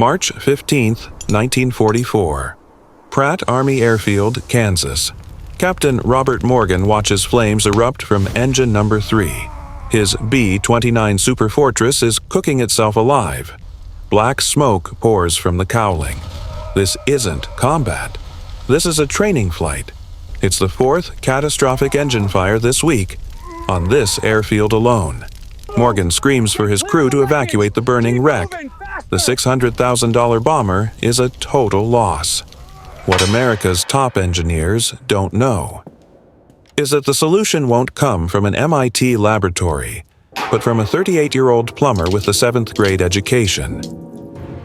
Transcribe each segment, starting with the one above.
March 15, 1944. Pratt Army Airfield, Kansas. Captain Robert Morgan watches flames erupt from Engine No.3. His B-29 Superfortress is cooking itself alive. Black smoke pours from the cowling. This isn't combat. This is a training flight. It's the fourth catastrophic engine fire this week, on this airfield alone. Morgan screams for his crew to evacuate the burning wreck. The $600,000 bomber is a total loss. What America's top engineers don't know is that the solution won't come from an MIT laboratory, but from a 38-year-old plumber with a 7th grade education.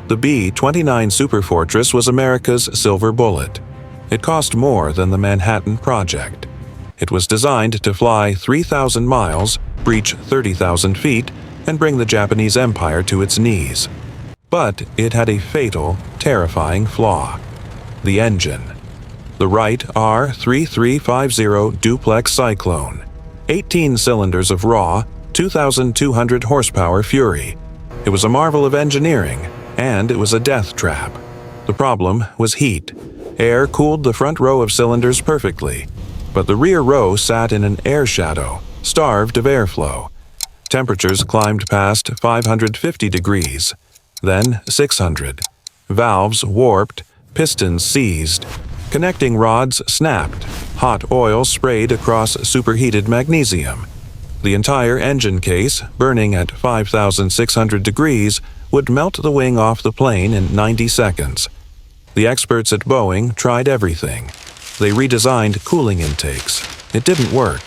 The B-29 Superfortress was America's silver bullet. It cost more than the Manhattan Project. It was designed to fly 3,000 miles, breach 30,000 feet, and bring the Japanese Empire to its knees. But it had a fatal, terrifying flaw: the engine. The Wright R-3350 duplex Cyclone. 18 cylinders of raw, 2,200 horsepower fury. It was a marvel of engineering, and it was a death trap. The problem was heat. Air cooled the front row of cylinders perfectly, but the rear row sat in an air shadow, starved of airflow. Temperatures climbed past 550 degrees, then 600. Valves warped, pistons seized. Connecting rods snapped. Hot oil sprayed across superheated magnesium. The entire engine case, burning at 5,600 degrees, would melt the wing off the plane in 90 seconds. The experts at Boeing tried everything. They redesigned cooling intakes. It didn't work.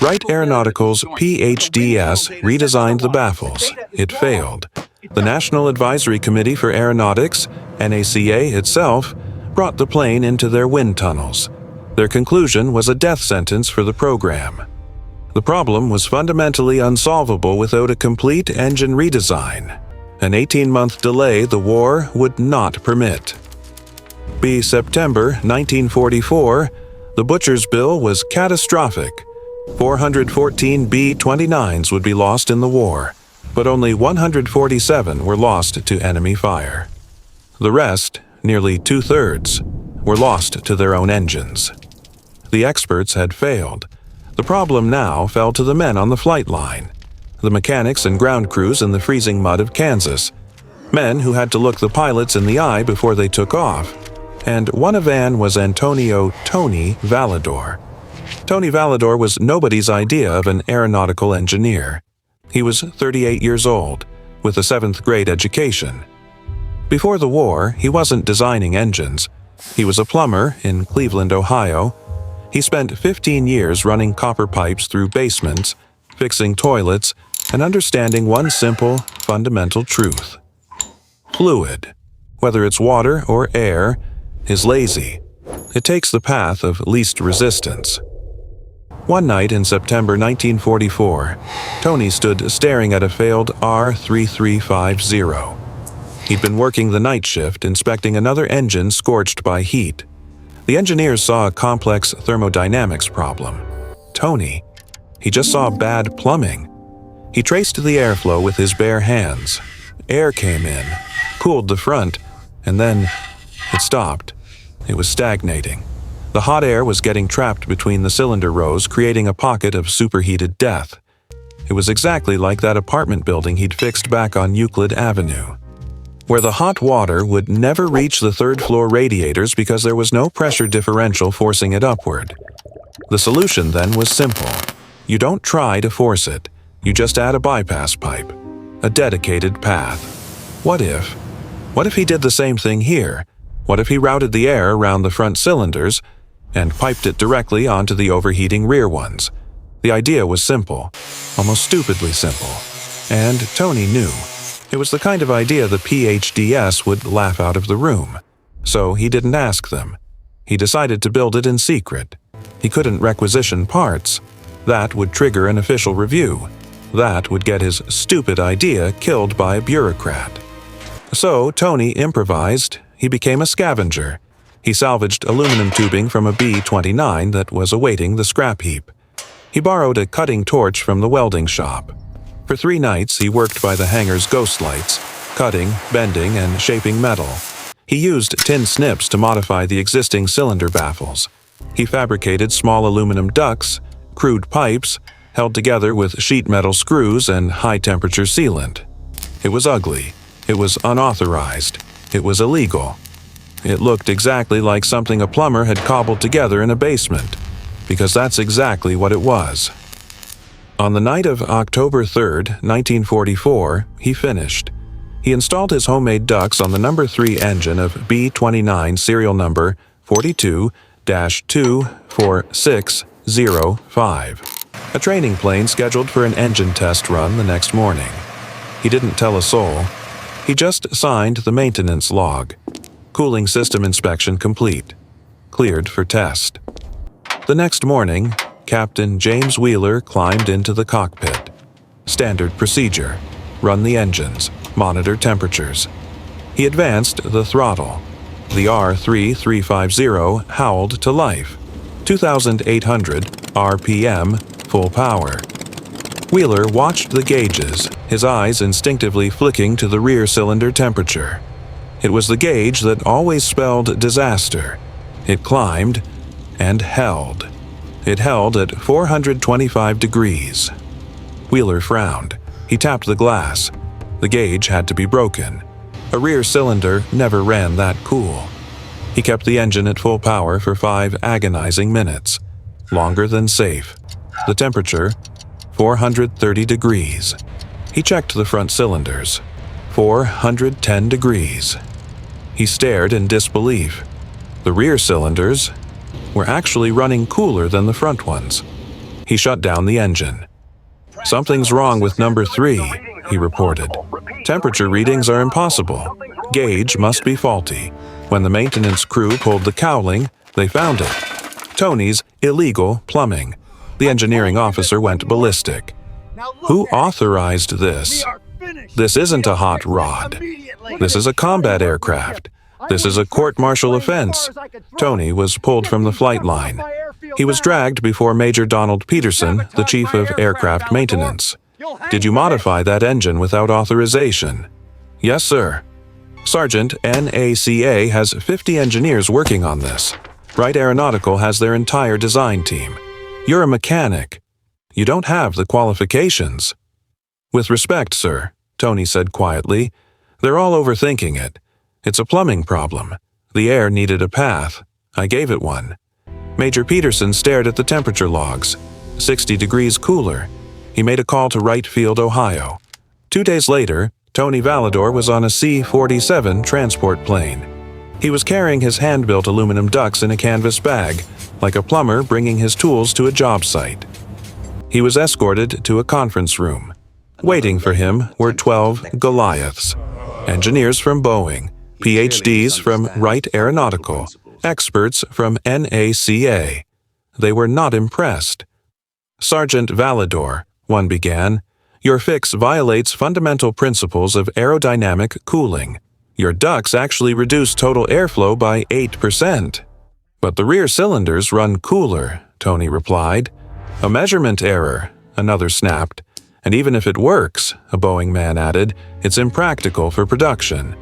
Wright Aeronautical's PHDS redesigned the baffles. It failed. The National Advisory Committee for Aeronautics, NACA itself, brought the plane into their wind tunnels. Their conclusion was a death sentence for the program. The problem was fundamentally unsolvable without a complete engine redesign. An 18-month delay the war would not permit. By September 1944, the butcher's bill was catastrophic. 414 B-29s would be lost in the war, but only 147 were lost to enemy fire. The rest, nearly two-thirds, were lost to their own engines. The experts had failed. The problem now fell to the men on the flight line, the mechanics and ground crews in the freezing mud of Kansas, men who had to look the pilots in the eye before they took off. And one of them was Tony Valador. Tony Valador was nobody's idea of an aeronautical engineer. He was 38 years old, with a 7th grade education. Before the war, he wasn't designing engines. He was a plumber in Cleveland, Ohio. He spent 15 years running copper pipes through basements, fixing toilets, and understanding one simple, fundamental truth. Fluid, whether it's water or air, is lazy. It takes the path of least resistance. One night in September 1944, Tony stood staring at a failed R-3350. He'd been working the night shift, inspecting another engine scorched by heat. The engineers saw a complex thermodynamics problem. Tony, he just saw bad plumbing. He traced the airflow with his bare hands. Air came in, cooled the front, and then it stopped. It was stagnating. The hot air was getting trapped between the cylinder rows, creating a pocket of superheated death. It was exactly like that apartment building he'd fixed back on Euclid Avenue, where the hot water would never reach the third-floor radiators because there was no pressure differential forcing it upward. The solution then was simple. You don't try to force it. You just add a bypass pipe, a dedicated path. What if he did the same thing here? What if he routed the air around the front cylinders and piped it directly onto the overheating rear ones? The idea was simple, almost stupidly simple, and Tony knew. It was the kind of idea the PHDS would laugh out of the room. So he didn't ask them. He decided to build it in secret. He couldn't requisition parts. That would trigger an official review. That would get his stupid idea killed by a bureaucrat. So Tony improvised. He became a scavenger. He salvaged aluminum tubing from a B-29 that was awaiting the scrap heap. He borrowed a cutting torch from the welding shop. For 3 nights, he worked by the hangar's ghost lights. cutting, bending, and shaping metal. He used tin snips to modify the existing cylinder baffles. He fabricated small aluminum ducts, crude pipes, held together with sheet metal screws and high-temperature sealant. It was ugly. It was unauthorized. It was illegal. It looked exactly like something a plumber had cobbled together in a basement, because that's exactly what it was. On the night of October 3rd, 1944, he finished. He installed his homemade ducts on the No. 3 engine of B-29 serial number 42-24605, a training plane scheduled for an engine test run the next morning. He didn't tell a soul. He just signed the maintenance log. Cooling system inspection complete. Cleared for test. The next morning, Captain James Wheeler climbed into the cockpit. Standard procedure: run the engines, monitor temperatures. He advanced the throttle. The R-3350 howled to life. 2,800 RPM, full power. Wheeler watched the gauges, his eyes instinctively flicking to the rear cylinder temperature. It was the gauge that always spelled disaster. It climbed and held. It held at 425 degrees. Wheeler frowned. He tapped the glass. The gauge had to be broken. A rear cylinder never ran that cool. He kept the engine at full power for 5 agonizing minutes. Longer than safe. The temperature, 430 degrees. He checked the front cylinders. 410 degrees. He stared in disbelief. The rear cylinders were actually running cooler than the front ones. He shut down the engine. "Something's wrong with No. 3, he reported. "Temperature readings are impossible. Gauge must be faulty." When the maintenance crew pulled the cowling, they found it. Tony's illegal plumbing. The engineering officer went ballistic. Who authorized this? This isn't a hot rod. This is a combat aircraft. This is a court-martial offense. Tony was pulled from the flight line. He was dragged before Major Donald Peterson, the chief of aircraft maintenance. "Did you modify that engine without authorization?" "Yes, sir." "Sergeant, NACA has 50 engineers working on this. Wright Aeronautical has their entire design team. You're a mechanic. You don't have the qualifications." "With respect, sir," Tony said quietly, "they're all overthinking it. It's a plumbing problem. The air needed a path. I gave it one." Major Peterson stared at the temperature logs. 60 degrees cooler. He made a call to Wright Field, Ohio. 2 days later, Tony Valador was on a C-47 transport plane. He was carrying his hand-built aluminum ducts in a canvas bag, like a plumber bringing his tools to a job site. He was escorted to a conference room. Waiting for him were 12 Goliaths, engineers from Boeing, PhDs from Wright Aeronautical, experts from NACA. They were not impressed. "Sergeant Valador," one began, "your fix violates fundamental principles of aerodynamic cooling. Your ducts actually reduce total airflow by 8%. "But the rear cylinders run cooler," Tony replied. "A measurement error," another snapped. "And even if it works," a Boeing man added, "it's impractical for production.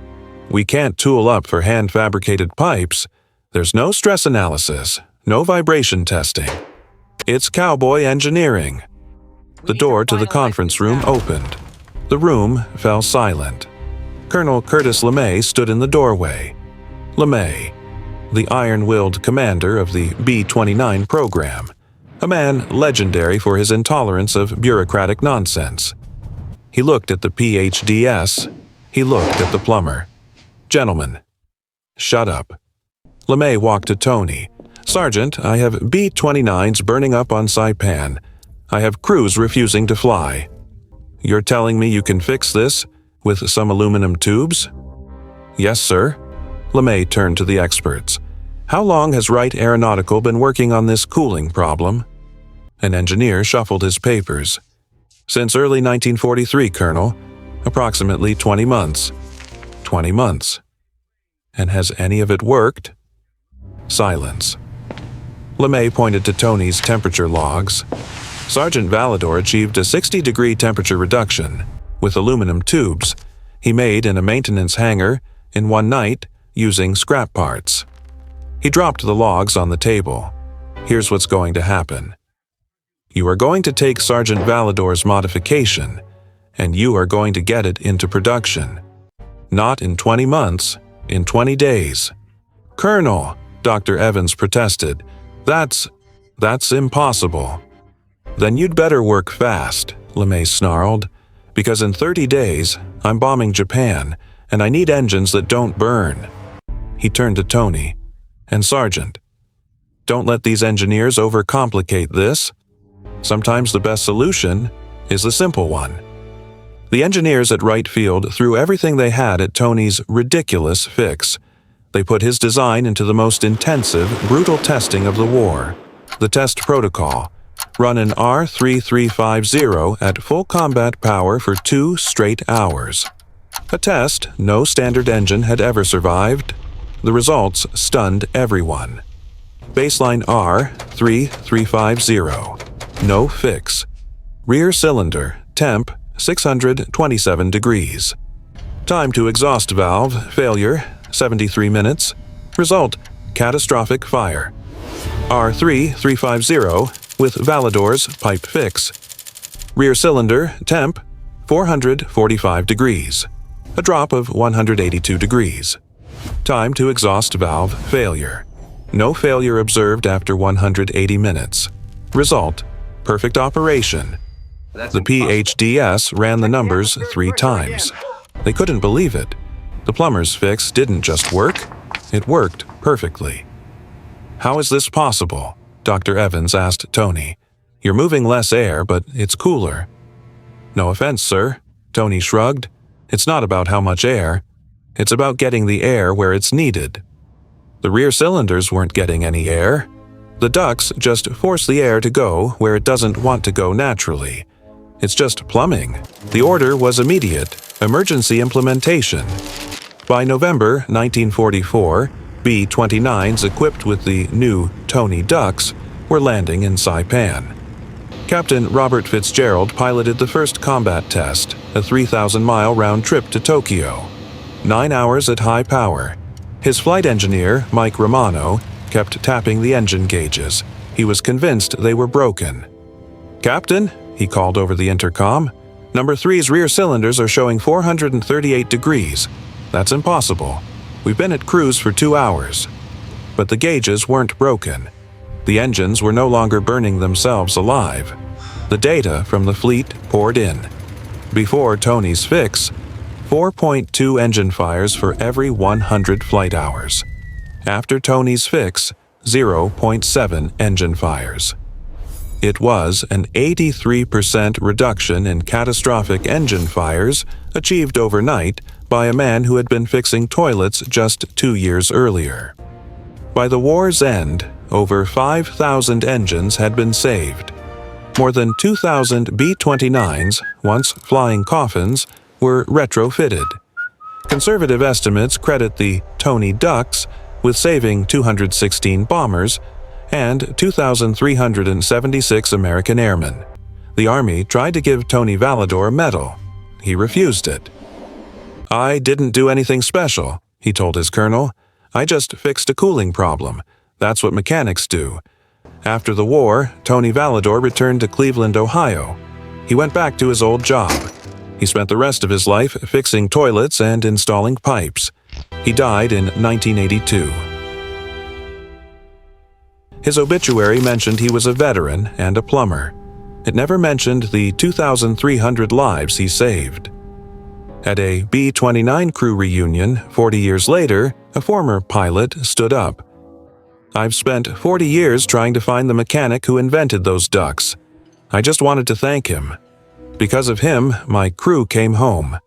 We can't tool up for hand-fabricated pipes. There's no stress analysis, no vibration testing. It's cowboy engineering." The door to the conference room opened. The room fell silent. Colonel Curtis LeMay stood in the doorway. LeMay, the iron-willed commander of the B-29 program, a man legendary for his intolerance of bureaucratic nonsense. He looked at the PhDs. He looked at the plumber. "Gentlemen, shut up." LeMay walked to Tony. "Sergeant, I have B-29s burning up on Saipan. I have crews refusing to fly. You're telling me you can fix this with some aluminum tubes?" "Yes, sir." LeMay turned to the experts. "How long has Wright Aeronautical been working on this cooling problem?" An engineer shuffled his papers. "Since early 1943, Colonel. Approximately 20 months. 20 months. And has any of it worked?" Silence. LeMay pointed to Tony's temperature logs. "Sergeant Valador achieved a 60-degree temperature reduction. With aluminum tubes, he made in a maintenance hangar in one night using scrap parts. He dropped the logs on the table. Here's what's going to happen. You are going to take Sergeant Valador's modification, and you are going to get it into production. Not in 20 months, in 20 days. Colonel, Dr. Evans protested, that's impossible. Then you'd better work fast, LeMay snarled, because in 30 days, I'm bombing Japan, and I need engines that don't burn. He turned to Tony. And Sergeant, don't let these engineers overcomplicate this. Sometimes the best solution is the simple one. The engineers at Wright Field threw everything they had at Tony's ridiculous fix. They put his design into the most intensive, brutal testing of the war. The test protocol: run an R-3350 at full combat power for 2 straight hours. A test no standard engine had ever survived. The results stunned everyone. Baseline R-3350. No fix. Rear cylinder, temp, 627 degrees. Time to exhaust valve, failure, 73 minutes. Result, catastrophic fire. R-3350 with Valador's pipe fix. Rear cylinder, temp, 445 degrees. A drop of 182 degrees. Time to exhaust valve, failure. No failure observed after 180 minutes. Result, perfect operation. The PHDS ran the numbers 3 times. They couldn't believe it. The plumber's fix didn't just work, it worked perfectly. How is this possible? Dr. Evans asked Tony. You're moving less air, but it's cooler. No offense, sir, Tony shrugged. It's not about how much air. It's about getting the air where it's needed. The rear cylinders weren't getting any air. The ducts just force the air to go where it doesn't want to go naturally. It's just plumbing. The order was immediate, emergency implementation. By November 1944, B-29s equipped with the new Tony ducts were landing in Saipan. Captain Robert Fitzgerald piloted the first combat test, a 3,000-mile round trip to Tokyo. 9 hours at high power. His flight engineer, Mike Romano, kept tapping the engine gauges. He was convinced they were broken. "Captain," he called over the intercom, "Number 3's rear cylinders are showing 438 degrees. That's impossible. We've been at cruise for 2 hours." But the gauges weren't broken. The engines were no longer burning themselves alive. The data from the fleet poured in. Before Tony's fix, 4.2 engine fires for every 100 flight hours. After Tony's fix, 0.7 engine fires. It was an 83% reduction in catastrophic engine fires achieved overnight by a man who had been fixing toilets just 2 years earlier. By the war's end, over 5,000 engines had been saved. More than 2,000 B-29s, once flying coffins, were retrofitted. Conservative estimates credit the Tony ducts with saving 216 bombers and 2,376 American airmen. The Army tried to give Tony Valador a medal. He refused it. "I didn't do anything special," he told his colonel. "I just fixed a cooling problem. That's what mechanics do." After the war, Tony Valador returned to Cleveland, Ohio. He went back to his old job. He spent the rest of his life fixing toilets and installing pipes. He died in 1982. His obituary mentioned he was a veteran and a plumber. It never mentioned the 2,300 lives he saved. At a B-29 crew reunion 40 years later, a former pilot stood up. "I've spent 40 years trying to find the mechanic who invented those ducts. I just wanted to thank him. Because of him, my crew came home.